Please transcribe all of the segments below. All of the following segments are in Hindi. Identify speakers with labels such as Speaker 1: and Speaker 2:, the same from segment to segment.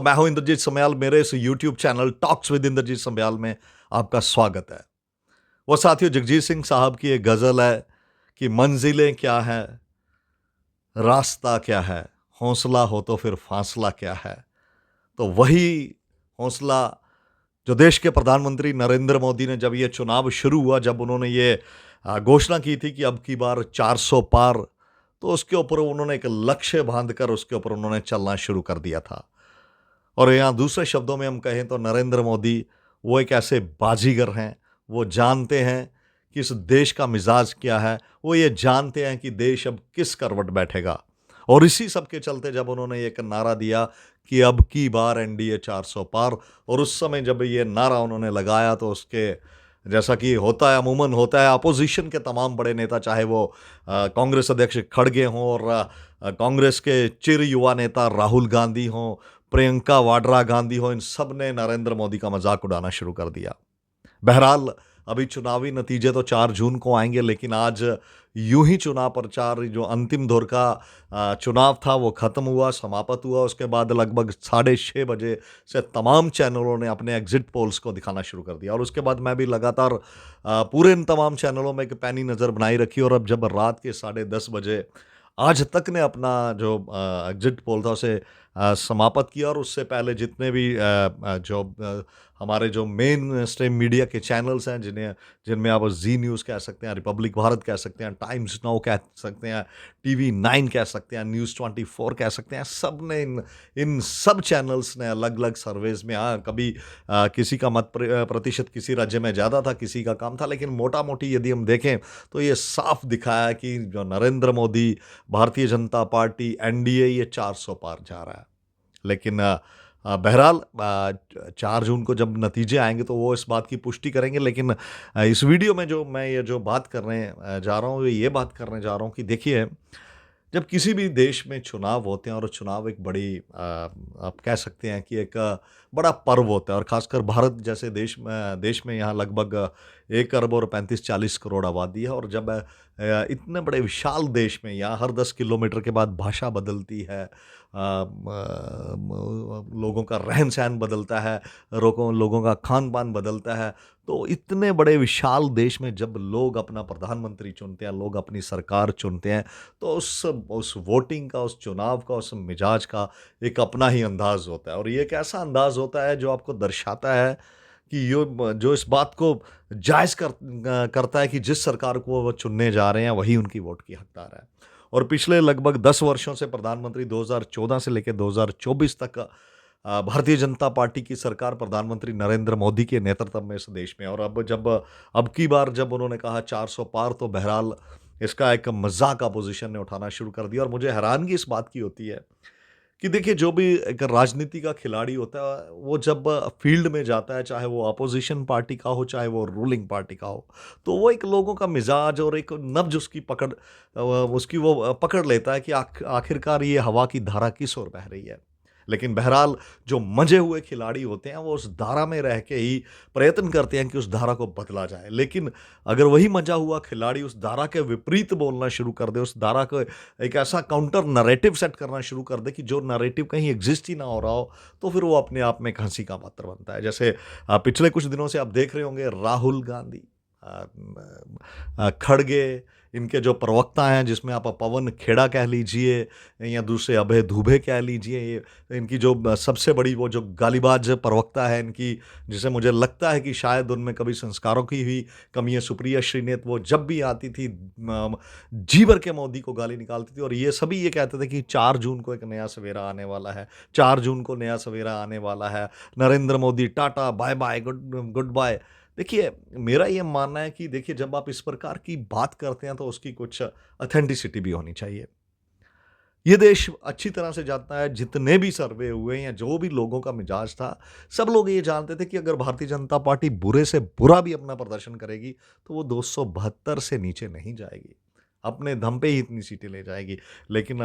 Speaker 1: मैं हूं इंद्रजीत समयाल। मेरे इस YouTube channel talks with Indrajeet Samyal में आपका स्वागत है। वो साथियों, जगजीत सिंह साहब की एक गजल है कि मंजिलें क्या है, रास्ता क्या है, हौसला हो तो फिर फासला क्या है। तो वही हौसला जो देश के प्रधानमंत्री नरेंद्र मोदी ने, जब ये चुनाव शुरू हुआ, जब उन्होंने ये घोषणा की थी कि अब की बार 400 पार, तो उसके ऊपर उन्होंने एक लक्ष्य बांधकर उसके ऊपर उन्होंने चलना शुरू कर दिया था। और यहाँ दूसरे शब्दों में हम कहें तो नरेंद्र मोदी वो एक ऐसे बाजीगर हैं। वो जानते हैं कि इस देश का मिजाज क्या है। वो ये जानते हैं कि देश अब किस करवट बैठेगा। और इसी सब के चलते जब उन्होंने एक नारा दिया कि अब की बार एनडीए 400 पार, और उस समय जब ये नारा उन्होंने लगाया तो उसके जैसा कि होता है, अमूमन होता है, अपोजिशन के तमाम बड़े नेता, चाहे वो कांग्रेस अध्यक्ष खड़गे हों और कांग्रेस के चिर युवा नेता राहुल गांधी हों, प्रियंका वाड्रा गांधी हो, इन सब ने नरेंद्र मोदी का मजाक उड़ाना शुरू कर दिया। बहरहाल, अभी चुनावी नतीजे तो 4 जून को आएंगे, लेकिन आज यूं ही चुनाव प्रचार, जो अंतिम दौर का चुनाव था, वो खत्म हुआ, समाप्त हुआ। उसके बाद लगभग 6:30 बजे से तमाम चैनलों ने अपने एग्जिट पोल्स को दिखाना शुरू कर दिया। और उसके बाद मैं भी लगातार पूरे इन तमाम चैनलों में एक पैनी नज़र बनाई रखी। और अब जब रात के 10:30 बजे आज तक ने अपना जो एग्जिट पोल था उसे समाप्त किया, और उससे पहले जितने भी हमारे जो मेन स्ट्रीम मीडिया के चैनल्स हैं, जिनमें आप जी न्यूज़ कह सकते हैं, रिपब्लिक भारत कह सकते हैं, टाइम्स नाउ कह सकते हैं, टीवी 9 कह सकते हैं, न्यूज़ 24 कह सकते हैं, सब ने इन इन सब चैनल्स ने अलग अलग सर्वेज में, हाँ, कभी किसी का प्रतिशत किसी राज्य में ज़्यादा था, किसी का कम था, लेकिन मोटा मोटी यदि हम देखें तो ये साफ दिखाया है कि जो नरेंद्र मोदी, भारतीय जनता पार्टी, एनडीए, ये 400 पार जा रहा है। लेकिन बहरहाल 4 जून को जब नतीजे आएंगे तो वो इस बात की पुष्टि करेंगे। लेकिन इस वीडियो में जो मैं ये जो बात करने जा रहा हूँ, ये बात करने जा रहा हूँ कि देखिए, जब किसी भी देश में चुनाव होते हैं, और चुनाव एक बड़ी आप कह सकते हैं कि एक बड़ा पर्व होता है, और ख़ासकर भारत जैसे देश में यहाँ लगभग 1 अरब और 35-40 करोड़ आबादी है। और जब इतने बड़े विशाल देश में यहाँ हर 10 किलोमीटर के बाद भाषा बदलती है, लोगों का रहन सहन बदलता है, लोगों का खान पान बदलता है। तो इतने बड़े विशाल देश में जब लोग अपना प्रधानमंत्री चुनते हैं, लोग अपनी सरकार चुनते हैं, तो उस वोटिंग का, उस चुनाव का, उस मिजाज का एक अपना ही अंदाज होता है। और ये एक ऐसा अंदाज होता है जो आपको दर्शाता है कि जो इस बात को करता है कि जिस सरकार को वो चुनने जा रहे हैं वही उनकी वोट की हकदार है। और पिछले लगभग 10 वर्षों से, प्रधानमंत्री 2014 से लेकर 2024 तक, भारतीय जनता पार्टी की सरकार प्रधानमंत्री नरेंद्र मोदी के नेतृत्व में इस देश में। और अब की बार जब उन्होंने कहा 400 पार, तो बहरहाल इसका एक मजाक अपोजिशन ने उठाना शुरू कर दिया। और मुझे हैरानगी इस बात की होती है कि देखिए, जो भी एक राजनीति का खिलाड़ी होता है, वो जब फील्ड में जाता है, चाहे वो अपोजिशन पार्टी का हो, चाहे वो रूलिंग पार्टी का हो, तो वो एक लोगों का मिजाज और एक नब्ज उसकी वो पकड़ लेता है कि आखिरकार ये हवा की धारा किस ओर बह रही है। लेकिन बहरहाल, जो मंजे हुए खिलाड़ी होते हैं, वो उस धारा में रह के ही प्रयत्न करते हैं कि उस धारा को बदला जाए। लेकिन अगर वही मंजा हुआ खिलाड़ी उस धारा के विपरीत बोलना शुरू कर दे, उस धारा को एक ऐसा काउंटर नैरेटिव सेट करना शुरू कर दे कि जो नैरेटिव कहीं एग्जिस्ट ही ना हो रहा हो, तो फिर वो अपने आप में एक हंसी का पात्र बनता है। जैसे पिछले कुछ दिनों से आप देख रहे होंगे, राहुल गांधी, खड़गे, इनके जो प्रवक्ता हैं, जिसमें आप पवन खेड़ा कह लीजिए या दूसरे अभय दुबे कह लीजिए, ये इनकी जो सबसे बड़ी वो जो गालीबाज प्रवक्ता है इनकी, जिसे मुझे लगता है कि शायद उनमें कभी संस्कारों की भी कमी है, सुप्रिया श्रीनेत, वो जब भी आती थी जी भर के मोदी को गाली निकालती थी। और ये सभी ये कहते थे कि 4 जून को एक नया सवेरा आने वाला है, 4 जून को नया सवेरा आने वाला है, Narendra Modi tata bye bye, good goodbye. देखिए, मेरा ये मानना है कि देखिए, जब आप इस प्रकार की बात करते हैं तो उसकी कुछ ऑथेंटिसिटी भी होनी चाहिए। ये देश अच्छी तरह से जानता है, जितने भी सर्वे हुए या जो भी लोगों का मिजाज था, सब लोग ये जानते थे कि अगर भारतीय जनता पार्टी बुरे से बुरा भी अपना प्रदर्शन करेगी, तो वो 272 से नीचे नहीं जाएगी। अपने दम पे ही इतनी सीटें ले जाएगी। लेकिन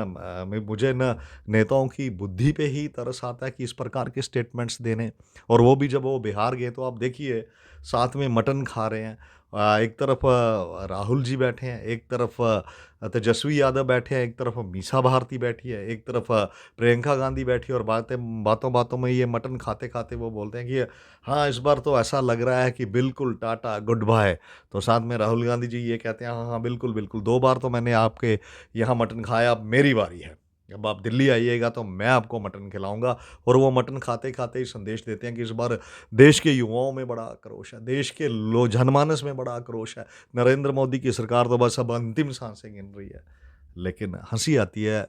Speaker 1: मुझे ना नेताओं की बुद्धि पे ही तरस आता है कि इस प्रकार के स्टेटमेंट्स देने। और वो भी जब वो बिहार गए, तो आप देखिए, साथ में मटन खा रहे हैं, एक तरफ राहुल जी बैठे हैं, एक तरफ तेजस्वी यादव बैठे हैं, एक तरफ मीसा भारती बैठी है, एक तरफ प्रियंका गांधी बैठी है और बातों-बातों में ये मटन खाते-खाते वो बोलते हैं कि हाँ, इस बार तो ऐसा लग रहा है कि बिल्कुल टाटा गुड बाय। तो साथ में राहुल गांधी जी ये कहते हैं, हाँ, हाँ, बिल्कुल, बिल्कुल 2 बार तो मैंने आपके यहाँ मटन खाया, अब मेरी बारी है। अब आप दिल्ली आइएगा तो मैं आपको मटन खिलाऊँगा और वो मटन खाते-खाते ही संदेश देते हैं कि इस बार देश के युवाओं में बड़ा आक्रोश है, देश के लो जनमानस में बड़ा आक्रोश है। नरेंद्र मोदी की सरकार तो बस अब अंतिम साँसें गिन रही है। लेकिन हँसी आती है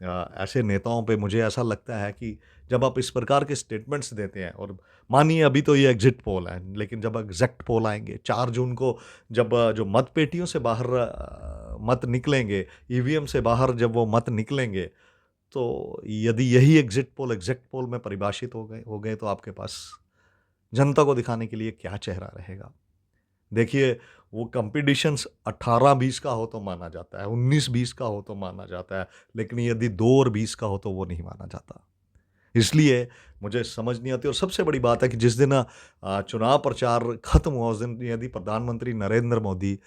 Speaker 1: ऐसे नेताओं पे। मुझे ऐसा लगता है कि जब आप इस प्रकार के स्टेटमेंट्स देते हैं और मानिए अभी तो ये एग्ज़िट पोल है, लेकिन जब एग्ज़ैक्ट पोल आएँगे 4 जून को जब जो मतपेटियों से बाहर मत निकलेंगे, ईवीएम से बाहर जब वो मत निकलेंगे, तो यदि यही एग्ज़ैक्ट पोल में परिभाषित हो गए तो आपके पास जनता को दिखाने के लिए क्या चेहरा रहेगा? देखिए, वो कॉम्पिटिशन्स 18-20 का हो तो माना जाता है, 19-20 का हो तो माना जाता है, लेकिन यदि 2 और 20 का हो तो वो नहीं माना जाता। इसलिए मुझे समझ नहीं आती और सबसे बड़ी बात है कि जिस दिन चुनाव प्रचार खत्म हुआ उस दिन यदि प्रधानमंत्री नरेंद्र मोदी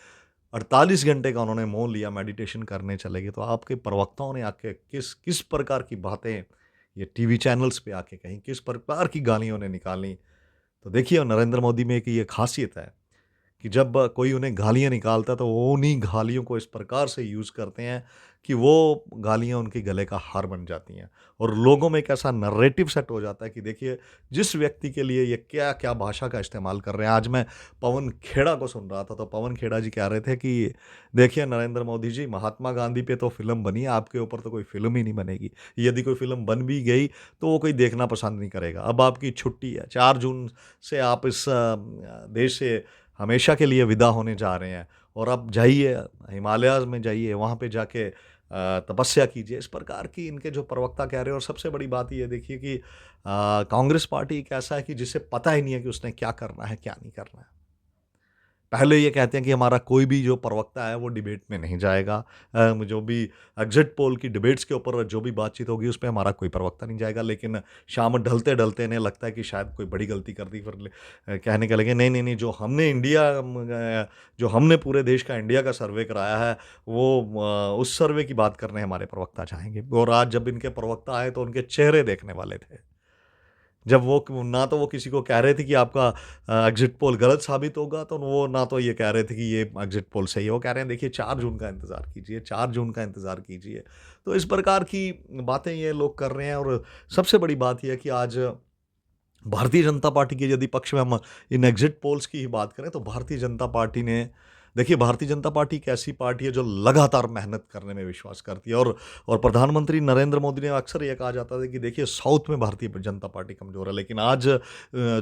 Speaker 1: 48 घंटे का उन्होंने मौन लिया, मेडिटेशन करने चले गए, तो आपके प्रवक्ताओं ने आके किस किस प्रकार की बातें ये टीवी चैनल्स पे आके कहीं, किस प्रकार की गालियाँ उन्हें निकाली। तो देखिए नरेंद्र मोदी में एक ये ख़ासियत है कि जब कोई उन्हें गालियाँ निकालता है तो वो उन्हीं गालियों को इस प्रकार से यूज़ करते हैं कि वो गालियाँ उनके गले का हार बन जाती हैं और लोगों में एक ऐसा नैरेटिव सेट हो जाता है कि देखिए जिस व्यक्ति के लिए ये क्या-क्या भाषा का इस्तेमाल कर रहे हैं। आज मैं पवन खेड़ा को सुन रहा था तो पवन खेड़ा जी कह रहे थे कि देखिए नरेंद्र मोदी जी महात्मा गांधी पे तो फ़िल्म बनी है, आपके ऊपर तो कोई फ़िल्म ही नहीं बनेगी। यदि कोई फ़िल्म बन भी गई तो वो कोई देखना पसंद नहीं करेगा। अब आपकी छुट्टी है, 4 जून से आप इस देश से हमेशा के लिए विदा होने जा रहे हैं और आप जाइए हिमालयाज़ में जाइए, वहाँ पे जाके तपस्या कीजिए। इस प्रकार की इनके जो प्रवक्ता कह रहे हैं और सबसे बड़ी बात ये देखिए कि कांग्रेस पार्टी एक ऐसा है कि जिसे पता ही नहीं है कि उसने क्या करना है, क्या नहीं करना है। पहले ये कहते हैं कि हमारा कोई भी जो प्रवक्ता है वो डिबेट में नहीं जाएगा। जो भी एग्ज़िट पोल की डिबेट्स के ऊपर जो भी बातचीत होगी उस पे हमारा कोई प्रवक्ता नहीं जाएगा। लेकिन शाम ढलते-ढलते इन्हें लगता है कि शायद कोई बड़ी गलती कर दी फिर कहने के लगे नहीं, नहीं, नहीं जो हमने पूरे देश का इंडिया का सर्वे कराया है वो उस सर्वे की बात करने हमारे प्रवक्ता जाएँगे। और आज जब इनके प्रवक्ता आए तो उनके चेहरे देखने वाले थे। जब वो ना तो वो किसी को कह रहे थे कि आपका एग्ज़िट पोल गलत साबित होगा, तो वो ना तो ये कह रहे थे कि ये एग्ज़िट पोल सही है। वो कह रहे हैं देखिए 4 जून का इंतज़ार कीजिए, 4 जून का इंतज़ार कीजिए। तो इस प्रकार की बातें ये लोग कर रहे हैं और सबसे बड़ी बात ये है कि आज भारतीय जनता पार्टी के यदि पक्ष में हम इन एग्ज़िट पोल्स की ही बात करें तो भारतीय जनता पार्टी ने देखिए भारतीय जनता पार्टी एक ऐसी पार्टी है जो लगातार मेहनत करने में विश्वास करती है और प्रधानमंत्री नरेंद्र मोदी ने अक्सर ये कहा जाता था कि देखिए साउथ में भारतीय जनता पार्टी कमज़ोर है लेकिन आज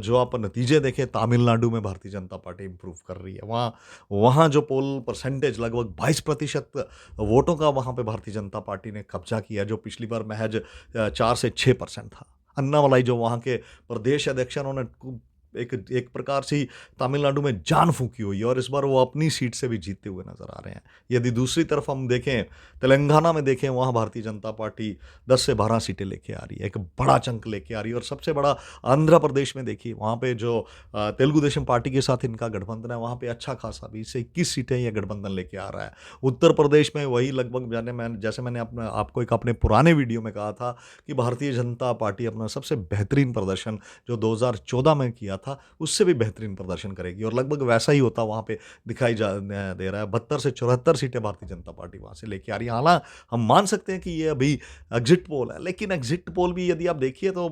Speaker 1: जो आप नतीजे देखें तमिलनाडु में भारतीय जनता पार्टी इम्प्रूव कर रही है। वहाँ वहाँ जो पोल परसेंटेज लगभग 22% वोटों का वहाँ पे भारतीय जनता पार्टी ने कब्जा किया जो पिछली बार महज 4 से 6% था। अन्नामलाई जो वहाँ के प्रदेश अध्यक्ष हैं उन्होंने एक एक प्रकार से ही तमिलनाडु में जान फूँकी हुई है और इस बार वो अपनी सीट से भी जीतते हुए नज़र आ रहे हैं। यदि दूसरी तरफ हम देखें, तेलंगाना में देखें वहाँ भारतीय जनता पार्टी 10 से 12 सीटें लेके आ रही है, एक बड़ा चंक लेके आ रही है और सबसे बड़ा आंध्र प्रदेश में देखिए वहाँ पे जो तेलुगु देशम पार्टी के साथ इनका गठबंधन है, वहाँ पे अच्छा खासा 20 से 21 सीटें ये गठबंधन लेके आ रहा है। उत्तर प्रदेश में वही लगभग जैसे मैंने आपको एक अपने पुराने वीडियो में कहा था कि भारतीय जनता पार्टी अपना सबसे बेहतरीन प्रदर्शन जो 2014 में किया था, उससे भी बेहतरीन प्रदर्शन करेगी और लगभग वैसा ही होता वहाँ पे दिखाई दे रहा है। 72 से 74 सीटें भारतीय जनता पार्टी वहाँ से लेके आ रही है। हालाँकि हम मान सकते हैं कि ये अभी एग्ज़िट पोल है, लेकिन एग्ज़िट पोल भी यदि आप देखिए तो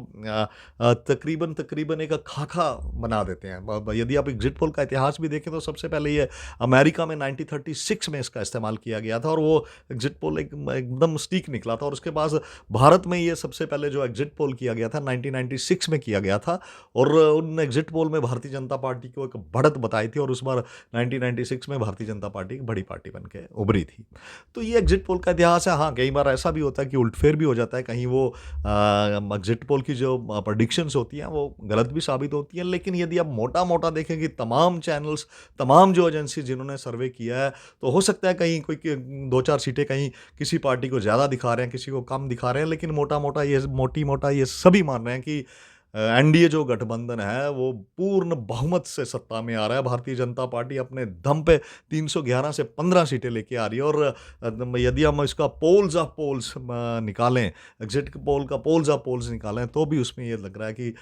Speaker 1: तकरीबन एक खाका बना देते हैं। यदि आप एग्ज़िट पोल का इतिहास भी देखें तो सबसे पहले ये अमेरिका में 1936 में इसका इस्तेमाल किया गया था और वो एग्ज़िट पोल एकदम सटीक निकला था और उसके बाद भारत में ये सबसे पहले जो एग्ज़िट पोल किया गया था 1996 में किया गया था और उन एग्ज़िट पोल में भारतीय जनता पार्टी को एक बढ़त बताई थी और उस बार 1996 में भारतीय जनता पार्टी एक बड़ी पार्टी बन के उभरी थी। तो ये एग्ज़िट पोल का इतिहास है। हाँ, कई बार ऐसा भी होता है कि उलटफेर भी हो जाता है, कहीं वो एग्ज़िट पोल की जो प्रेडिक्शंस होती हैं वो गलत भी साबित होती हैं। लेकिन यदि आप मोटा-मोटा देखें कि तमाम चैनल्स, तमाम जो एजेंसी जिन्होंने सर्वे किया है, तो हो सकता है कहीं कोई 2-4 सीटें कहीं किसी पार्टी को ज़्यादा दिखा रहे हैं, किसी को कम दिखा रहे हैं, लेकिन मोटा-मोटा ये सभी मान रहे हैं कि एनडीए जो गठबंधन है वो पूर्ण बहुमत से सत्ता में आ रहा है। भारतीय जनता पार्टी अपने दम पे 311 से 15 सीटें लेके आ रही है और यदि हम इसका पोल्स ऑफ पोल्स निकालें, एग्जिट पोल का पोल्स ऑफ पोल्स निकालें तो भी उसमें ये लग रहा है कि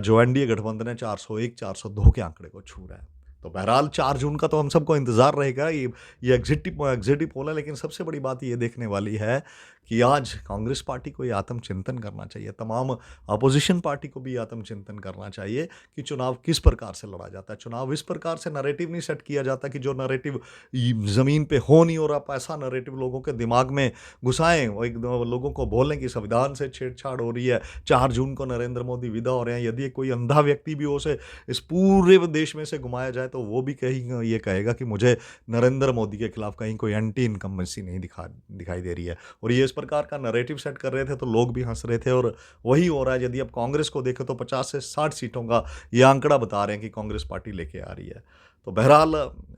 Speaker 1: जो एनडीए गठबंधन है 401 402 के आंकड़े को छू रहा है। तो बहरहाल 4 जून का तो हम सबको इंतज़ार रहेगा। ये एग्ज़िट ही पोल है, लेकिन सबसे बड़ी बात ये देखने वाली है कि आज कांग्रेस पार्टी को ये आत्मचिंतन करना चाहिए, तमाम अपोज़िशन पार्टी को भी आत्मचिंतन करना चाहिए कि चुनाव किस प्रकार से लड़ा जाता है। चुनाव इस प्रकार से नैरेटिव नहीं सेट किया जाता कि जो नैरेटिव ज़मीन पे हो नहीं, और आप ऐसा नैरेटिव लोगों के दिमाग में घुसाएँ, वो एक दो लोगों को बोलें कि संविधान से छेड़छाड़ हो रही है, 4 जून को नरेंद्र मोदी विदा हो रहे हैं। यदि कोई अंधा व्यक्ति भी हो, उसे इस पूरे देश में से घुमाया जाए तो वो भी कहीं ये कहेगा कि मुझे नरेंद्र मोदी के खिलाफ कहीं कोई एंटी इनकम्बेंसी नहीं दिखाई दे रही है। और ये इस प्रकार का नैरेटिव सेट कर रहे थे तो लोग भी हंस रहे थे, और वही हो रहा है। यदि आप कांग्रेस को देखें तो 50 से 60 सीटों का ये आंकड़ा बता रहे हैं कि कांग्रेस पार्टी लेके आ रही है। तो बहरहाल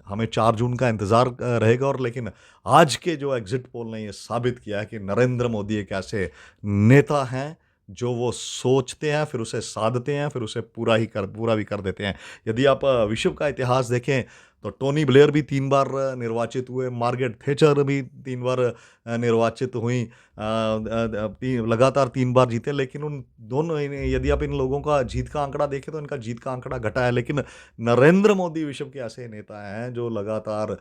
Speaker 1: हमें 4 जून का इंतज़ार रहेगा, और लेकिन आज के जो एग्जिट पोल ने ये साबित किया है कि नरेंद्र मोदी एक ऐसे नेता हैं जो वो सोचते हैं, फिर उसे साधते हैं, फिर उसे पूरा भी कर देते हैं। यदि आप विश्व का इतिहास देखें तो टोनी ब्लेयर भी 3 बार निर्वाचित हुए, मार्gaरेट थैचर भी 3 बार निर्वाचित हुईं, लगातार 3 बार जीते, लेकिन उन दोनों यदि आप इन लोगों का जीत का आंकड़ा देखें तो इनका जीत का आंकड़ा घटा है। लेकिन नरेंद्र मोदी विश्व के ऐसे नेता हैं जो लगातार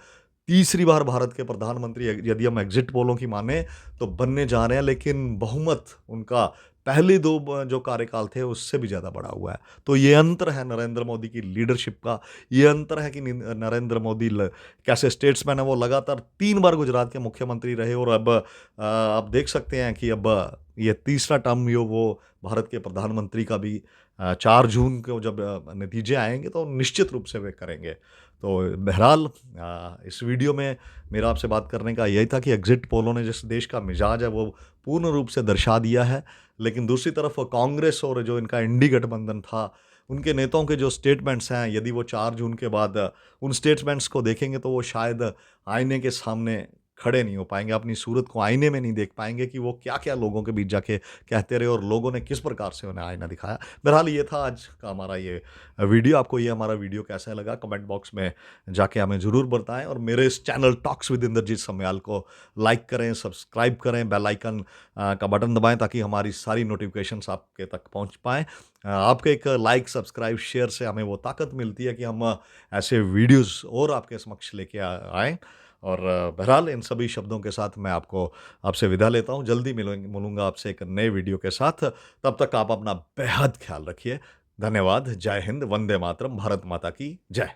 Speaker 1: तीसरी बार भारत के प्रधानमंत्री, यदि हम एग्जिट पोलों की माने तो बनने जा रहे हैं, लेकिन बहुमत उनका पहले 2 जो कार्यकाल थे उससे भी ज़्यादा बढ़ा हुआ है। तो ये अंतर है नरेंद्र मोदी की लीडरशिप का, ये अंतर है कि नरेंद्र मोदी कैसे स्टेट्समैन है। वो लगातार 3 बार गुजरात के मुख्यमंत्री रहे, और अब आप देख सकते हैं कि अब ये तीसरा टर्म जो वो भारत के प्रधानमंत्री का भी 4 जून को जब नतीजे आएंगे तो निश्चित रूप से वे करेंगे। तो बहरहाल इस वीडियो में मेरा आपसे बात करने का यही था कि एग्जिट पोलों ने जिस देश का मिजाज है वो पूर्ण रूप से दर्शा दिया है। लेकिन दूसरी तरफ कांग्रेस और जो इनका इंडी गठबंधन था, उनके नेताओं के जो स्टेटमेंट्स हैं, यदि वो 4 जून के बाद उन स्टेटमेंट्स को देखेंगे तो वो शायद आईने के सामने खड़े नहीं हो पाएंगे, अपनी सूरत को आईने में नहीं देख पाएंगे कि वो क्या-क्या लोगों के बीच जाके कहते रहे और लोगों ने किस प्रकार से उन्हें आईना दिखाया। बहरहाल ये था आज का हमारा ये वीडियो। आपको ये हमारा वीडियो कैसा लगा कमेंट बॉक्स में जाके हमें ज़रूर बताएँ, और मेरे इस channel talks with Indrajeet Samyal को लाइक करें, सब्सक्राइब करें, बेल आइकन का बटन दबाएँ ताकि हमारी सारी नोटिफिकेशंस आपके तक पहुँच पाएँ। आपके एक लाइक, सब्सक्राइब, शेयर से हमें वो ताकत मिलती है कि हम ऐसे वीडियोज़ और आपके समक्ष लेके आएँ। और बहरहाल इन सभी शब्दों के साथ मैं आपसे विदा लेता हूँ। जल्दी मिलूँगा आपसे एक नए वीडियो के साथ। तब तक आप अपना बेहद ख्याल रखिए। धन्यवाद। जय हिंद, वंदे मातरम, भारत माता की जय।